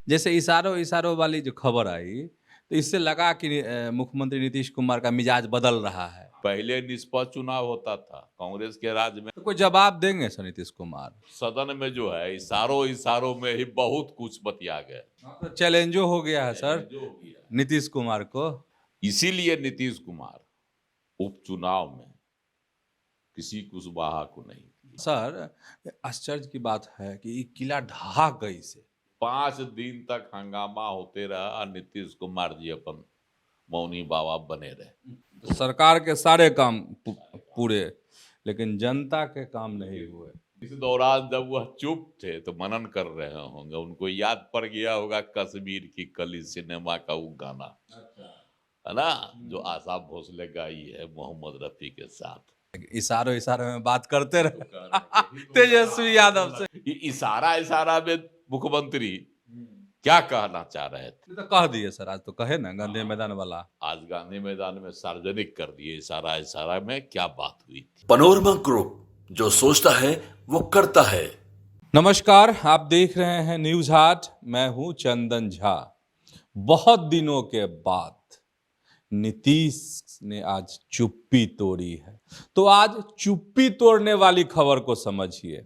जैसे इशारों इशारों वाली जो खबर आई, तो इससे लगा कि मुख्यमंत्री नीतीश कुमार का मिजाज बदल रहा है। पहले निष्पक्ष चुनाव होता था कांग्रेस के राज में। तो कोई जवाब देंगे सर नीतीश कुमार? सदन में जो है इशारों इशारों में ही बहुत कुछ बतिया गए। तो चैलेंजो हो गया है सर जो हो गया। नीतीश कुमार को। इसीलिए नीतीश कुमार उपचुनाव में किसी कुशवाहा को नहीं दिया। सर आश्चर्य की बात है कि ये किला ढहा गई से 5 दिन तक हंगामा होते रहा और नीतीश कुमार जी अपन मौनी बाबा बने रहे। सरकार के सारे काम पूरे, लेकिन जनता के काम नहीं हुए। इस दौरान जब वह चुप थे तो मनन कर रहे होंगे, उनको याद पड़ गया होगा कश्मीर की कली सिनेमा का वो गाना, है ना, जो आशा भोसले गाई है मोहम्मद रफी के साथ। इशारों इशारों में बात करते रहे तेजस्वी यादव से। इशारा इशारा में मुख्यमंत्री क्या कहना चाह रहे थे? ये तो कह दिए सर, आज तो कहे ना गांधी मैदान वाला। आज गांधी मैदान में सार्वजनिक कर दिए इशारा इशारा में क्या बात हुई थी। पनोरमा ग्रुप, जो सोचता है वो करता है। नमस्कार, आप देख रहे हैं न्यूज हाट। मैं हूं चंदन झा। बहुत दिनों के बाद नीतीश ने आज चुप्पी तोड़ी है, तो आज चुप्पी तोड़ने वाली खबर को समझिए।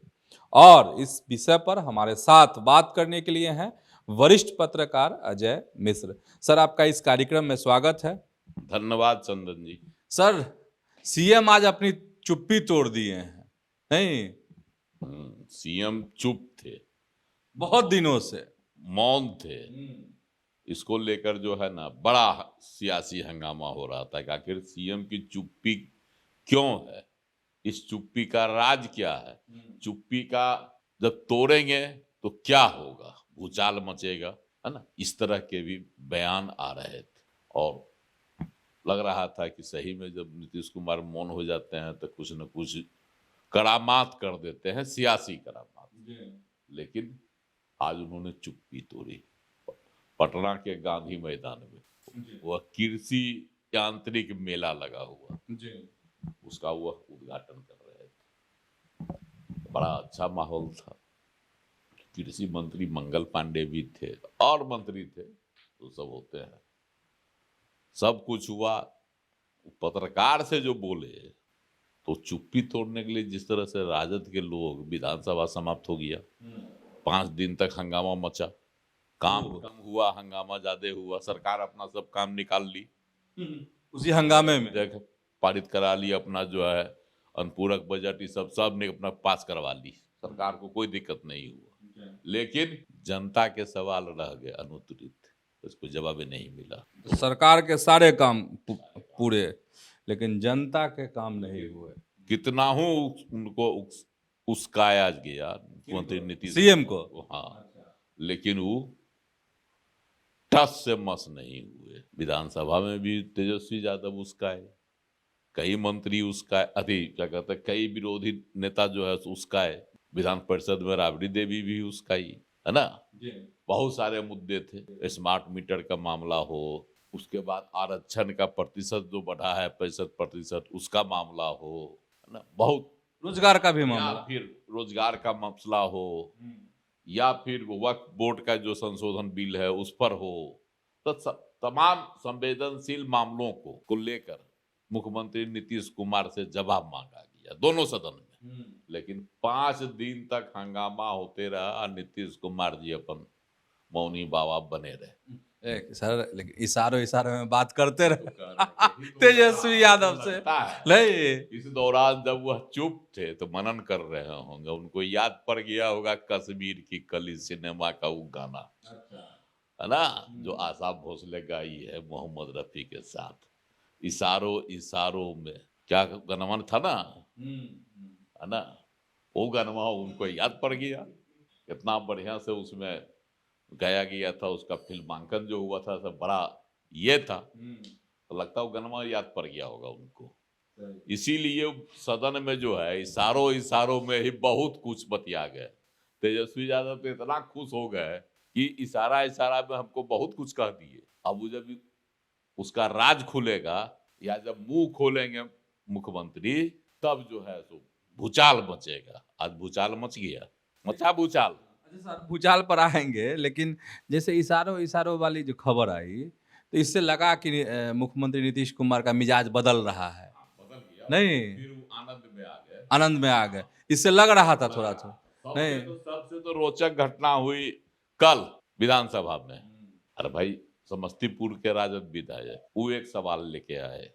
और इस विषय पर हमारे साथ बात करने के लिए हैं वरिष्ठ पत्रकार अजय मिश्र। सर, आपका इस कार्यक्रम में स्वागत है। धन्यवाद चंदन जी। सर, सीएम आज अपनी चुप्पी तोड़ दिए हैं, नहीं? सीएम चुप थे, बहुत दिनों से मौन थे। इसको लेकर जो है ना बड़ा सियासी हंगामा हो रहा था कि आखिर सीएम की चुप्पी क्यों है, इस चुप्पी का राज क्या है, चुप्पी का जब तोड़ेंगे तो क्या होगा, भूचाल मचेगा, है ना। इस तरह के भी बयान आ रहे थे और लग रहा था कि सही में जब नीतीश कुमार मौन हो जाते हैं तो कुछ न कुछ करामात कर देते हैं, सियासी करामात। लेकिन आज उन्होंने चुप्पी तोड़ी। पटना के गांधी मैदान में वह कृषि यांत्रिक मेला लगा हुआ, उसका वह उद्घाटन कर रहे थे। बड़ा अच्छा माहौल था। कृषि मंत्री मंगल पांडे भी थे और मंत्री थे, तो सब होते हैं। सब कुछ हुआ। पत्रकार से जो बोले तो चुप्पी तोड़ने के लिए जिस तरह से राजद के लोग, विधानसभा समाप्त हो गया, 5 दिन तक हंगामा मचा, काम कम हुआ, हंगामा ज्यादा हुआ, सरकार अपना सब काम निकाल ली, उसी हंगामे में पारित करा ली अपना जो है अनुपूरक बजट, सब ने अपना पास करवा ली, सरकार को कोई दिक्कत नहीं हुआ। लेकिन जनता के सवाल रह गए अनुत्तरित, उसको जवाब नहीं मिला। सरकार के सारे काम पूरे, लेकिन जनता के काम नहीं हुए। कितना हूँ उनको उस्काया गया मुख्यमंत्री नीतीश सीएम को, हाँ, लेकिन वो टस से मस नहीं हुए। विधानसभा में भी तेजस्वी यादव उसकाए, कई मंत्री उसकाए, क्या कहते हैं, कई विरोधी नेता जो है उसकाए। विधान परिषद में राबड़ी देवी भी उसकाई, है ना। बहुत सारे मुद्दे थे, स्मार्ट मीटर का मामला हो, उसके बाद आरक्षण का प्रतिशत जो बढ़ा है 65%, उसका मामला हो, है ना। बहुत रोजगार का भी मामला, फिर रोजगार का मसला हो, या फिर वक्फ बोर्ड का जो संशोधन बिल है उस पर हो, तो तमाम संवेदनशील मामलों को लेकर मुख्यमंत्री नीतीश कुमार से जवाब मांगा गया दोनों सदन में। लेकिन 5 दिन तक हंगामा होते रहा और नीतीश कुमार जी अपन मौनी बाबा बने रहे। सर, लेकिन इशारों इशारों में बात करते रहे तेजस्वी यादव से, नहीं? इस दौरान जब वह चुप थे तो मनन कर रहे होंगे, उनको याद पड़ गया होगा कश्मीर की कली सिनेमा का वो गाना, है ना, जो आशा भोसले गाई है मोहम्मद रफी के साथ। इशारों इशारों में क्या गाना था ना, है ना, वो गाना उनको याद पड़ गया। कितना बढ़िया से उसमें गाया गया था, उसका फिल्मांकन जो हुआ था सब बड़ा ये था, तो लगता है वो गाना याद पड़ गया होगा उनको। इसीलिए सदन में जो है इशारों इशारों में ही बहुत कुछ बतिया गए। तेजस्वी यादव तो इतना खुश हो गए कि इशारा इशारा में हमको बहुत कुछ कह दिए। अब जब उसका राज खुलेगा या जब मुंह खोलेंगे मुख्यमंत्री, तब जो है सो भूचाल मचेगा। आज भूचाल मच गया, मचा भूचाल। अच्छा सर, भूचाल पर आएंगे, लेकिन जैसे इशारों इशारों वाली जो खबर आई, तो इससे लगा कि मुख्यमंत्री नीतीश कुमार का मिजाज बदल रहा है। बदल गया, नहीं, फिर वो आनंद में आ गए। आनंद में आ गए, इससे लग रहा था थोड़ा थोड़ा। नहीं, सबसे तो रोचक घटना हुई कल विधानसभा में। अरे भाई, समस्तीपुर के राजद विधायक वो एक सवाल लेके आए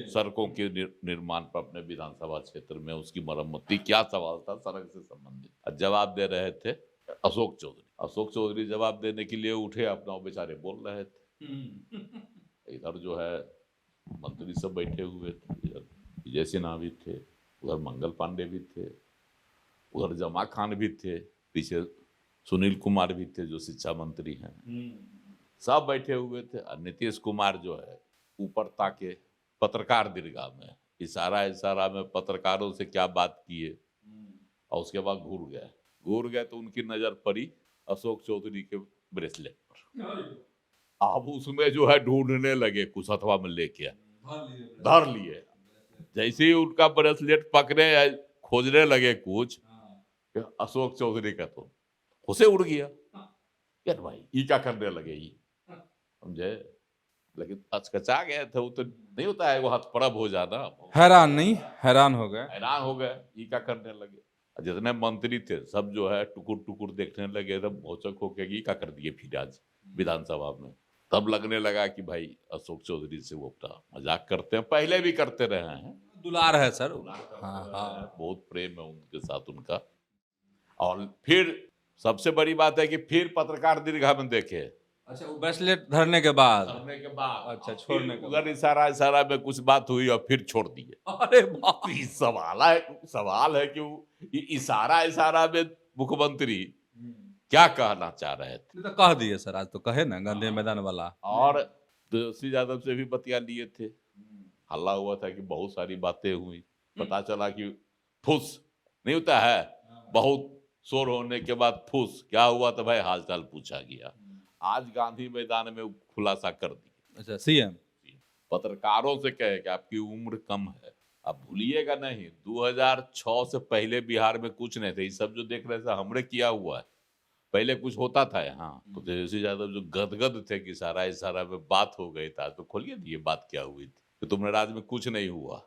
सड़कों के निर्माण पर अपने विधानसभा क्षेत्र में, उसकी मरम्मती। क्या सवाल था? सड़क से संबंधित। और जवाब दे रहे थे अशोक चौधरी। अशोक चौधरी जवाब देने के लिए उठे, अपना वो बेचारे बोल रहे थे। इधर जो है मंत्री सब बैठे हुए थे, इधर विजय सिन्हा भी थे, उधर मंगल पांडे भी थे, उधर जमा खान भी थे, पीछे सुनील कुमार भी थे जो शिक्षा मंत्री हैं। सब बैठे हुए थे। और नीतीश कुमार जो है ऊपर ताके, पत्रकार दीर्घा में इशारा इशारा में पत्रकारों से क्या बात किए, और उसके बाद घूर गए तो उनकी नजर पड़ी अशोक चौधरी के ब्रेसलेट पर। अब उसमें जो है ढूंढने लगे, कुछ हथवा में लेके धर लिए। जैसे ही उनका ब्रेसलेट पकड़े, खोजने लगे कुछ, अशोक चौधरी का तो उसे उड़ गया। यार भाई, ये क्या करने लगे ये, समझे? लेकिन अचकचा गए थे। वो तो नहीं होता है वो हथपड़ब हो जाना। हैरान नहीं, हैरान हो गए। हैरान हो गए, ये क्या करने लगे। जितने मंत्री थे सब जो है टुकुर टुकुर देखने लगे, एकदम भौचक होके ये क्या कर दिए फिर आज विधानसभा में। तब लगने लगा कि भाई अशोक चौधरी से वो अपना मजाक करते हैं, पहले भी करते रहे हैं। दुलार है सर। हाँ, बहुत प्रेम है उनके साथ उनका। और फिर सबसे बड़ी बात है कि फिर पत्रकार दीर्घा में देखे। अच्छा, वो ब्रेसलेट धरने के बाद। अच्छा, छोड़ने के उधर इशारा में कुछ बात हुई और फिर छोड़ दिए। अरे बाप। ये सवाल है कि ये इशारा में मुख्यमंत्री क्या कहना चाह रहे थे। तो कह दिए सर, आज तो कहे ना गांधी मैदान वाला। और तेजस्वी यादव से भी बतिया लिए थे। हल्ला हुआ था कि बहुत सारी बातें हुई। पता चला कि फुस नहीं होता है, बहुत शोर होने के बाद फुस क्या हुआ तो भाई हालचाल पूछा गया। आज गांधी मैदान में खुलासा कर दिया। अच्छा, सीएम पत्रकारों से कहे कि आपकी उम्र कम है, आप भूलिएगा नहीं 2006 से पहले बिहार में कुछ नहीं थे। ये सब जो देख रहे थे हमने किया हुआ है, पहले कुछ होता था यहाँ। तो तेजस्वी यादव जो गदगद थे कि इशारा में बात हो गई था, तो खोलिए ये बात क्या हुई थी कि तुम्हारे राज्य में कुछ नहीं हुआ,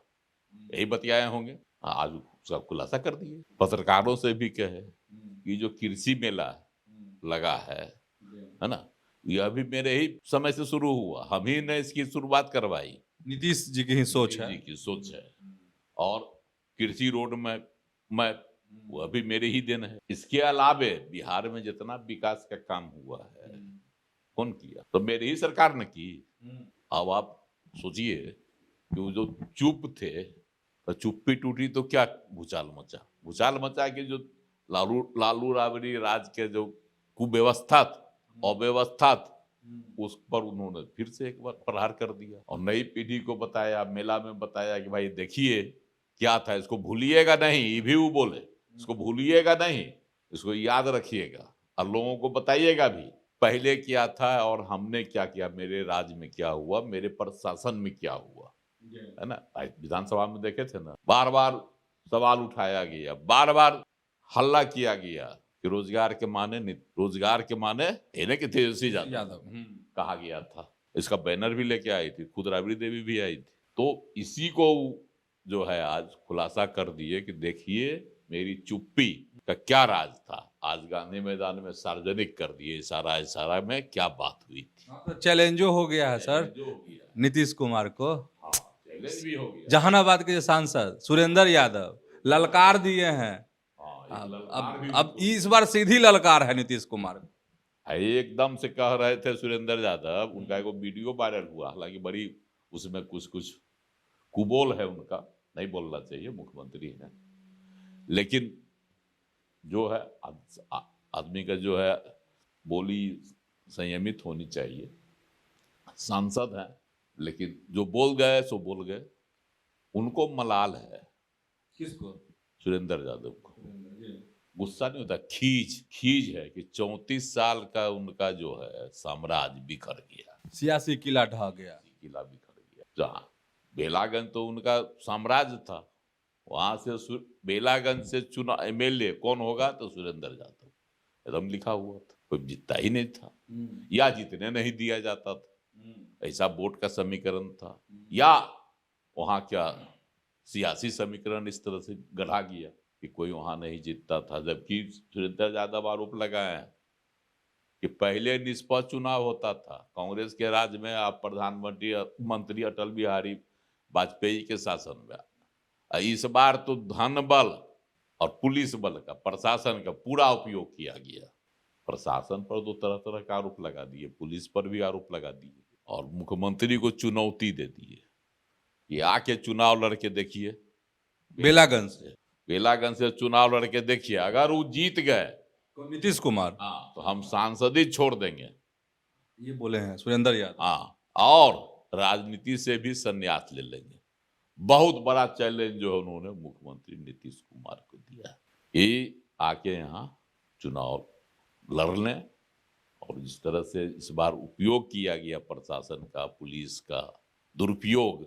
यही बतियाए होंगे। आज उसका खुलासा कर दिए। पत्रकारों से भी कहे कि जो कृषि मेला लगा है ना, यह भी मेरे ही समय से शुरू हुआ, हम ही ने इसकी शुरुआत करवाई। नीतीश जी की ही सोच है। जी की सोच है। और कृषि रोड में मैं वह भी मेरे ही दिन है। इसके अलावे बिहार में जितना विकास का काम हुआ है कौन किया? तो मेरी ही सरकार ने की। अब आप सोचिए कि वो जो चुप थे, तो चुप्पी टूटी तो क्या भूचाल मचा कि जो लालू राबड़ी राज के जो कुव्यवस्था अव्यवस्था उस पर उन्होंने फिर से एक बार प्रहार कर दिया और नई पीढ़ी को बताया, मेला में बताया कि भाई देखिए क्या था, इसको भूलिएगा नहीं। ये भी वो बोले इसको भूलिएगा नहीं, इसको याद रखिएगा और लोगों को बताइएगा भी पहले क्या था और हमने क्या किया, मेरे राज्य में क्या हुआ, मेरे प्रशासन में क्या हुआ, है ना। विधानसभा में देखे थे ना, बार बार सवाल उठाया गया, बार बार हल्ला किया गया कि रोजगार के माने है कि तेजस्वी यादव कहा गया था। इसका बैनर भी लेके आई थी, खुद राबड़ी देवी भी आई थी। तो इसी को जो है आज खुलासा कर दिए कि देखिए मेरी चुप्पी का क्या राज था। आज गांधी मैदान में सार्वजनिक कर दिए इशारा में क्या बात हुई थी। तो चैलेंजो हो गया है सर नीतीश कुमार को। हाँ, चैलेंज भी हो गया। जहानाबाद के जो सांसद सुरेंद्र यादव ललकार दिए हैं। हाँ, अब इस बार सीधी ललकार है नीतीश कुमार। एकदम से कह रहे थे सुरेंद्र यादव, उनका एक वीडियो वायरल हुआ, हालांकि बड़ी उसमें कुछ कुबोल है उनका, नहीं बोलना चाहिए, मुख्यमंत्री है, लेकिन जो है आदमी का जो है बोली संयमित होनी चाहिए। सांसद है लेकिन जो बोल गए सो बोल गए। उनको मलाल है। किसको? सुरेंद्र यादव को गुस्सा नहीं होता, खीज है कि 34 साल का उनका जो है साम्राज्य बिखर गया, सियासी किला ढह गया, किला बिखर गया। जहाँ बेलागंज तो उनका साम्राज्य था, वहां से बेलागंज से चुना एमएलए कौन होगा तो सुरेंद्र यादव। एकदम लिखा हुआ था, कोई जीतता ही नहीं था, या जीतने नहीं दिया जाता था, ऐसा वोट का समीकरण था, या वहां क्या सियासी समीकरण इस तरह से गढ़ा गया कि कोई वहां नहीं जीतता था। जबकि सुरेंद्र यादव आरोप लगाए हैं कि पहले निष्पक्ष चुनाव होता था कांग्रेस के राज में, आप प्रधानमंत्री अटल बिहारी वाजपेयी के शासन में, इस बार तो धन बल और पुलिस बल का, प्रशासन का पूरा उपयोग किया गया। प्रशासन पर तो तरह तरह का आरोप लगा दिए, पुलिस पर भी आरोप लगा दिए और मुख्यमंत्री को चुनौती दे दिए कि आके चुनाव लड़के देखिए, बेलागंज से चुनाव लड़के देखिए, अगर वो जीत गए नीतीश कुमार, हाँ, तो हम सांसद ही छोड़ देंगे, ये बोले हैं सुरेंद्र यादव। हाँ, और राजनीति से भी संन्यास ले लेंगे। बहुत बड़ा चैलेंज जो है उन्होंने मुख्यमंत्री नीतीश कुमार को दिया कि आके यहाँ चुनाव लड़ लें। और जिस तरह से इस बार उपयोग किया गया प्रशासन का, पुलिस का दुरुपयोग,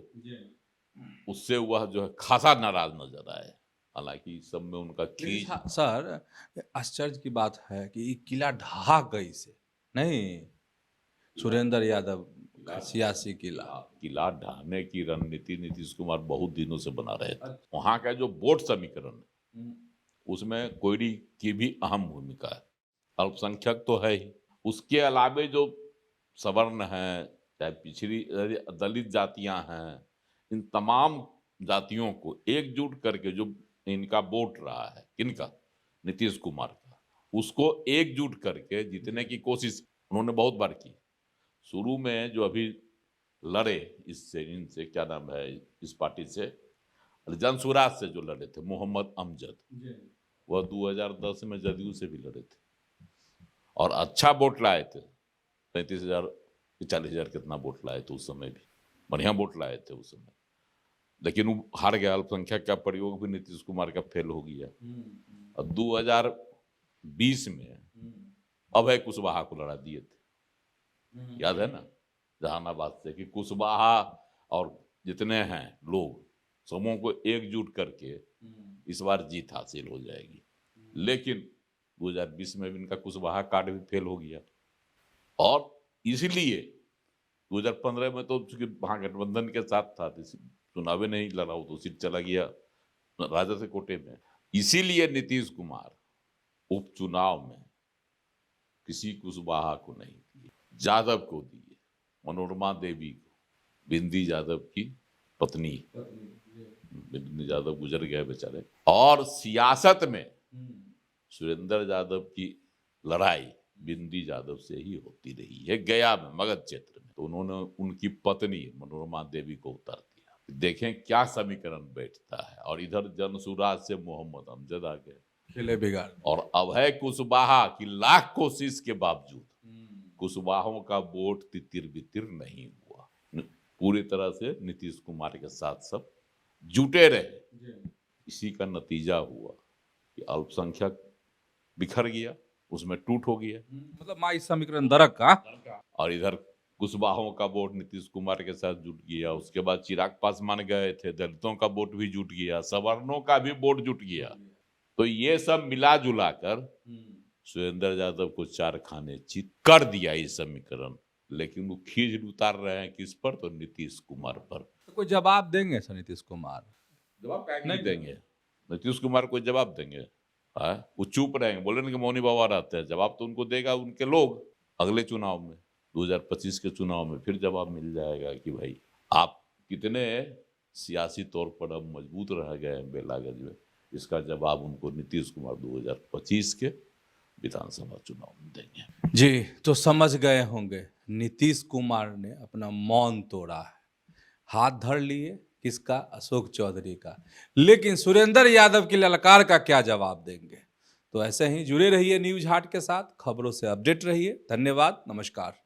उससे वह जो है खासा नाराज नजर आए। हालांकि इस सब में उनका खींच। सर, आश्चर्य की बात है कि ये किला ढहा गई से नहीं, सुरेंद्र यादव का सियासी किला ढहाने की रणनीति नीतीश कुमार बहुत दिनों से बना रहे थे। वहां का जो वोट समीकरण है उसमें कोयरी की भी अहम भूमिका है, अल्पसंख्यक तो है ही, उसके अलावे जो सवर्ण है, चाहे पिछड़ी दलित जातियां हैं, इन तमाम जातियों को एकजुट करके जो इनका वोट रहा है, किनका, नीतीश कुमार का, उसको एकजुट करके जीतने की कोशिश उन्होंने बहुत बार की। शुरू में जो अभी लड़े इससे, इनसे क्या नाम है, इस पार्टी से, जनसुराज से जो लड़े थे मोहम्मद अमजद, वह 2010 में जदयू से भी लड़े थे और अच्छा वोट लाए थे, 33,000 40,000 कितना वोट लाए थे उस समय, भी बढ़िया वोट लाए थे उस समय, लेकिन वो हार गया। अल्पसंख्यक का प्रयोग भी नीतीश कुमार का फेल हो गया। और 2020 में अभय कुशवाहा को लड़ा दिए थे, याद है ना, जहानाबाद से, कि कुशवाहा और जितने हैं लोग समूह को एकजुट करके इस बार जीत हासिल हो जाएगी। लेकिन 2020 में भी इनका कुशवाहा कार्ड भी फेल हो गया और इसीलिए 2015 में तो वहां गठबंधन के साथ था, चुनाव नहीं लड़ा, तो सीट चला गया राजा से कोटे में। इसीलिए नीतीश कुमार उपचुनाव में किसी कुशवाहा को नहीं दिए, यादव को दिए, मनोरमा देवी को, बिंदी यादव की पत्नी, बिंदी यादव गुजर गए बेचारे। और सियासत में सुरेंद्र यादव की लड़ाई बिंदी यादव से ही होती रही है गया में, मगध क्षेत्र में, तो उन्होंने उनकी पत्नी मनोरमा देवी को उतार दिया। देखें क्या समीकरण बैठता है। और इधर जनसुराज से मोहम्मद अमजद आ गए, खेले बिगाड़, और अभय कुशवाहा की लाख कोशिश के बावजूद कुशवाहों का वोट तितिर बितिर नहीं हुआ। पूरी तरह से नीतीश कुमार के साथ सब जुटे रहे। इसी का नतीजा हुआ कि अल्पसंख्यक बिखर गया, उसमें टूट हो गया, मतलब माई समीकरण दरक का, और इधर कुशवाहों का वोट नीतीश कुमार के साथ जुट गया। उसके बाद चिराग पासवान गए थे, दलितों का वोट भी जुट गया, सवर्णों का भी वोट जुट गया। तो ये सब मिला जुला कर सुरेंद्र यादव को 4 खाने चित कर दिया ये समीकरण। लेकिन वो खींच उतार रहे हैं किस पर, तो नीतीश कुमार पर। तो कोई जवाब देंगे सर नीतीश कुमार? जवाब नहीं देंगे, नीतीश कुमार कोई जवाब देंगे? वो चुप रहेंगे, बोले ना कि मौनी बाबा रहते हैं। जवाब तो उनको देगा उनके लोग अगले चुनाव में, 2025 के चुनाव में फिर जवाब मिल जाएगा कि भाई आप कितने सियासी तौर पर अब मजबूत रह गए हैं बेलागंज में। इसका जवाब उनको नीतीश कुमार 2025 के विधानसभा चुनाव में देंगे। जी, तो समझ गए होंगे नीतीश कुमार ने अपना मौन तोड़ा है, हाथ धर लिए किसका, अशोक चौधरी का। लेकिन सुरेंद्र यादव की ललकार का क्या जवाब देंगे? तो ऐसे ही जुड़े रहिए न्यूज हाट के साथ, खबरों से अपडेट रहिए। धन्यवाद, नमस्कार।